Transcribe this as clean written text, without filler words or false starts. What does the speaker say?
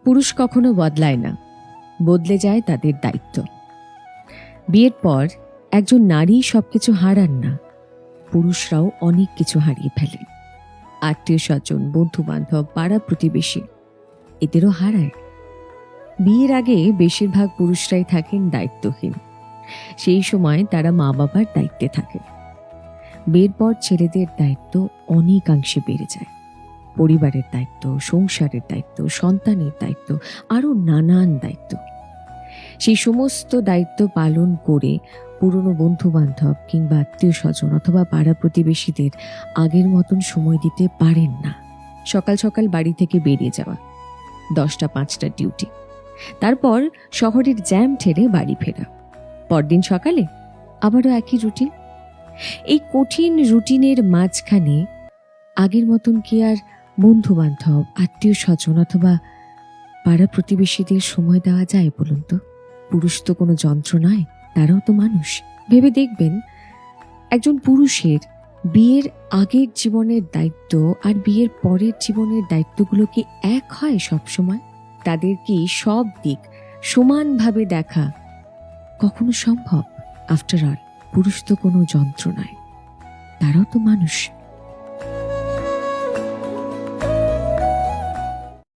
পুরুষ কখনো বদলায় না, বদলে যায় তাদের দায়িত্ব। বিয়ের পর একজন নারী সবকিছু হারান না, পুরুষরাও অনেক কিছু হারিয়ে ফেলেন। আত্মীয় স্বজন, বন্ধু বান্ধব, পাড়া প্রতিবেশী এদেরও হারায়। বিয়ের আগে বেশিরভাগ পুরুষরাই থাকেন দায়িত্বহীন। সেই সময় তারা মা বাবার দায়িত্বে থাকে। বিয়ের পর ছেলেদের দায়িত্ব অনেকাংশে বেড়ে যায়। পরিবারের দায়িত্ব, সংসারের দায়িত্ব, সন্তানের দায়িত্ব, আরো নানান দায়িত্ব। সেই সমস্ত দায়িত্ব পালন করে পুরনো বন্ধু বান্ধব কিংবা আত্মীয় স্বজন অথবা পাড়া প্রতিবেশীদের আগের মতন সময় দিতে পারেন না। সকাল সকাল বাড়ি থেকে বেরিয়ে যাওয়া, 10টা-5টা ডিউটি, তারপর শহরের জ্যাম ঠেলে বাড়ি ফেরা, পরদিন সকালে আবারও একই রুটিন। এই কঠিন রুটিনের মাঝখানে আগের মতন কি আর বন্ধু বান্ধব, আত্মীয় স্বজন অথবা পাড়া প্রতিবেশীদের সময় দেওয়া যায় বলুন তো? পুরুষ তো কোনো যন্ত্র নয়, তারাও তো মানুষ। ভেবে দেখবেন, একজন পুরুষের বিয়ের আগের জীবনের দায়িত্ব আর বিয়ের পরের জীবনের দায়িত্বগুলো কি এক হয় সব সময়? তাদের কি সব দিক সমানভাবে দেখা কখনো সম্ভব? আফটার অল, পুরুষ তো কোনো যন্ত্র নয়, তারাও তো মানুষ।